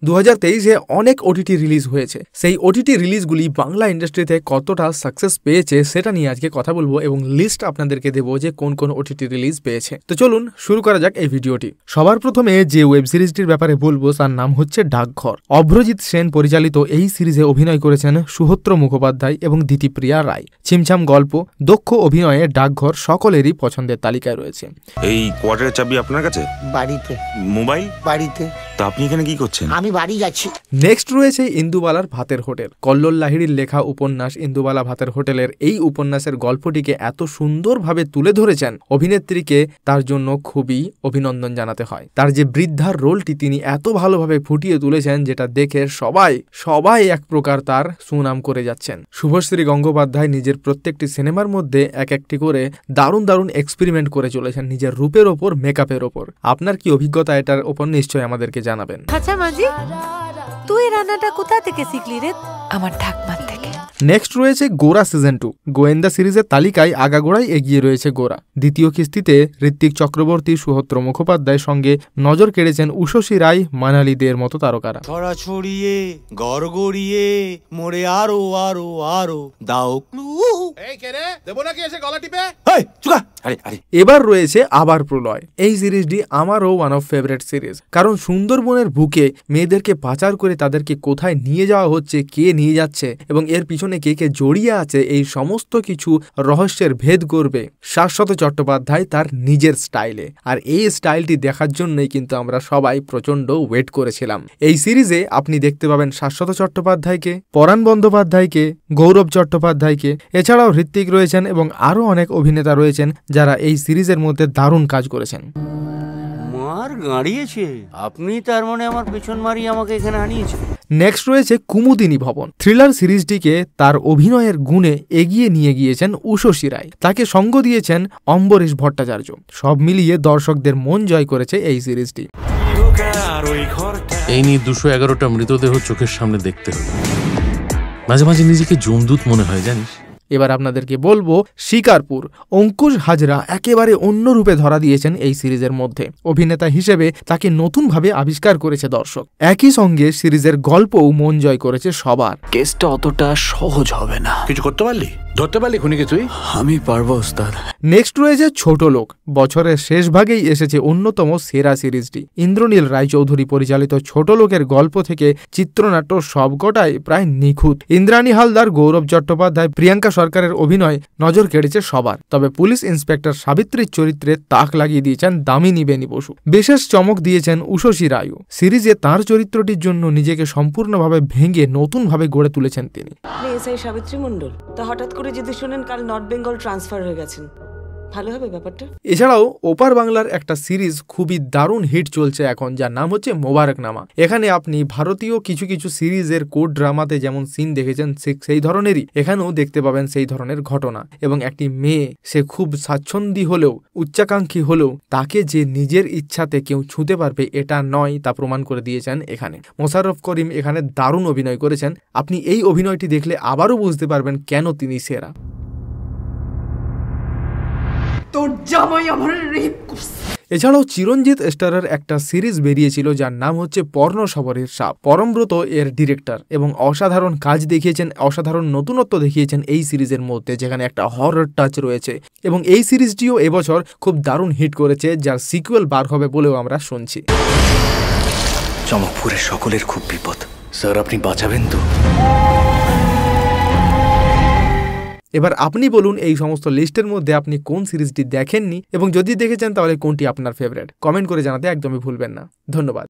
2023-এ অনেক OTT release হয়েছে। সেই ওটিটি রিলিজগুলি বাংলা ইন্ডাস্ট্রিতে কতটা সাকসেস পেয়েছে সেটা নিয়ে আজকে কথা বলবো এবং লিস্ট আপনাদেরকে দেবো যে কোন কোন ওটিটি রিলিজ পেয়েছে। তো চলুন শুরু করা যাক এই ভিডিওটি। সবার প্রথমে যে ওয়েব সিরিজটির ব্যাপারে বলবো তার নাম হচ্ছে ডাকঘর। অভ্রজিৎ সেন পরিচালিত এই সিরিজে অভিনয় করেছেন সুহূত্র মুখোপাধ্যায় এবং দিতিপ্রিয়া রায়। ছিমছাম গল্প, দক্ষ অভিনয়ে ডাকঘর সকলেরই পছন্দের তালিকায় রয়েছে। এই কোয়ার্টারের চাবি আপনার কাছে? বাড়িতে। মোবাইল? বাড়িতে। তা আপনি এখানে কি করছেন? আমি বাড়ি যাচ্ছি। নেক্সট রয়েছে ইন্দুবালার ভাতের হোটেল। কল্লোল লাহিড়ীর লেখা উপন্যাস ইন্দুবালা ভাতের হোটেলের এই উপন্যাসের গল্পটিকে এত সুন্দরভাবে তুলে ধরেছেন অভিনেত্রীকে, তার জন্য খুবই অভিনন্দন জানাতে হয়। তার যে বৃদ্ধার রোলটি তিনি এত ভালোভাবে ফুটিয়ে তুলেছেন যেটা দেখে সবাই এক প্রকার তার সুনাম করে যাচ্ছেন। শুভশ্রী গঙ্গোপাধ্যায় নিজের প্রত্যেকটি সিনেমার মধ্যে এক একটি করে দারুণ এক্সপেরিমেন্ট করে চলেছেন নিজের রূপের ওপর, মেকআপের ওপর। আপনার কি অভিজ্ঞতা এটার ওপর নিশ্চয়ই আমাদেরকে জানাবেন। আচ্ছা মাঝি, তুই রান্নাটা কোথা থেকে শিখলি রে? আমার ঠাকমার থেকে। নেক্সট রয়েছে গোরা সিজন 2। গোয়েন্দা সিরিজের তালিকায় আগাগোড়াই এগিয়ে রয়েছে গোরা। দ্বিতীয় কিস্তিতে ঋত্বিক চক্রবর্তী, সুহূত্র মুখোপাধ্যায়ের সঙ্গে নজর কেড়েছেন উষসী রায়, মানালি দের মতো তারকারা। ছড়িয়ে গড়গড়িয়ে মোরে আরো আরো আরো দাও ক্লু। এই কে রে? দেব নাকি এসে গলা টিপে? এই চুকা। আরে এবার রয়েছে আবার প্রলয়। এই সিরিজটি আমারও ওয়ান অফ ফেভারিট সিরিজ, কারণ সুন্দরবনের বুকে মেয়েদেরকে পাচার করে তাদেরকে কোথায় নিয়ে যাওয়া হচ্ছে, কে নিয়ে যাচ্ছে এবং এর পিছনে কে কে জড়িয়ে আছে, এই সমস্ত কিছু রহস্যের ভেদ করবে শাশ্বত চট্টোপাধ্যায় তার নিজের স্টাইলে। আর এই স্টাইলটি দেখার জন্যই কিন্তু আমরা সবাই প্রচন্ড ওয়েট করেছিলাম। এই সিরিজে আপনি দেখতে পাবেন শাশ্বত চট্টোপাধ্যায়কে, পরাণ বন্দ্যোপাধ্যায়কে, গৌরব চট্টোপাধ্যায়কে, এছাড়াও ঋত্বিক রয়েছেন এবং আরও অনেক অভিনেতা রয়েছেন যারা এই সিরিজের মধ্যে দারুণ কাজ করেছেন। মার গাড়িয়েছে আপনি, তার মানে আমার পেছন মারিয়ে আমাকে এখানে আনিয়েছে। নেক্সট রয়েছে কুমুদিনী ভবন। থ্রিলার সিরিজটিকে তার অভিনয়ের গুণে এগিয়ে নিয়ে গিয়েছেন উষসী রায়, তাকে সঙ্গ দিয়েছেন অম্বরীশ ভট্টাচার্য। সব মিলিয়ে দর্শকদের মন জয় করেছে এই সিরিজটি। এই নিয়ে 211টা মৃতদেহ চোখের সামনে দেখতে হবে, মাঝে মাঝে নিজেকে যমদূত মনে হয় জানিস। এবার আপনাদেরকে বলবো শিকারপুর। অঙ্কুশ হাজরা একেবারে অন্য রূপে ধরা দিয়েছেন এই সিরিজের মধ্যে। অভিনেতা হিসেবে তাকে নতুনভাবে আবিষ্কার করেছে দর্শক। একই সঙ্গে সিরিজের গল্পও মন জয় করেছে সবার। কেসটা অতটা সহজ হবে না। কিছু করতে পারলি? ধরতে পারলি খুনিকে তুই? আমি পারবো ওস্তাদ। নেক্সট রয়েছে ছোট লোক। বছরের শেষ ভাগেই এসেছে অন্যতম সেরা সিরিজটি। ইন্দ্রনীল রায়চৌধুরী পরিচালিত ছোট লোকের গল্প থেকে চিত্রনাট্য সবকটাই প্রায় নিখুঁত। ইন্দ্রাণী হালদার, গৌরব চট্টোপাধ্যায়, প্রিয়াঙ্কা সরকারের অভিনয় নজর কেড়েছে সবার। তবে পুলিশ ইন্সপেক্টর সাবিত্রীর চরিত্রে তাক লাগিয়ে দিয়েছেন দামিনী বেনী বসু। বিশেষ চমক দিয়েছেন উষসী রায়ও। সিরিজে তার চরিত্রটির জন্য নিজেকে সম্পূর্ণভাবে ভেঙে নতুনভাবে গড়ে তুলেছেন তিনি। এসআই সাবিত্রী মণ্ডল, তা হঠাৎ করে যদি শুনেন কাল নর্থ বেঙ্গল ট্রান্সফার হয়ে গেছেন, ভালো হবে ব্যাপারটা। এছাড়াও ওপার বাংলার একটা সিরিজ খুবই দারুণ হিট চলছে এখন, যার নাম হচ্ছে মোবারকনামা। এখানে আপনি ভারতীয় কিছু কিছু সিরিজের কোড ড্রামাতে যেমন সিন দেখেছেন সেই ধরনেরই এখানেও দেখতে পাবেন সেই ধরনের ঘটনা। এবং একটি মেয়ে, সে খুব স্বাচ্ছন্দ্যী হলেও, উচ্চাকাঙ্ক্ষী হলেও, তাকে যে নিজের ইচ্ছাতে কেউ ছুঁতে পারবে এটা নয়, তা প্রমাণ করে দিয়েছেন এখানে। মোশাররফ করিম এখানে দারুণ অভিনয় করেছেন। আপনি এই অভিনয়টি দেখলে আবারও বুঝতে পারবেন কেন তিনি সেরা। এছাড়াও চিরঞ্জিত স্টারের একটা সিরিজ বেরিয়েছিল যার নাম হচ্ছে পর্ণশবরীর সাপ। পরমব্রত এর ডিরেক্টর এবং অসাধারণ কাজ দেখিয়েছেন, অসাধারণ নতুনত্ব দেখিয়েছেন এই সিরিজের মধ্যে, যেখানে একটা হরর টাচ রয়েছে। এবং এই সিরিজটিও এবছর খুব দারুণ হিট করেছে, যার সিকুয়েল বার হবে বলেও আমরা শুনছি। চমকপুরের সকলের খুব বিপদ স্যার, আপনি বাঁচাবেন তো? এবার আপনি বলুন এই সমস্ত লিস্টের মধ্যে আপনি কোন সিরিজটি দেখেননি এবং যদি দেখেছেন তাহলে কোনটি আপনার ফেভারিট। কমেন্ট করে জানাতে একদমই ভুলবেন না। ধন্যবাদ।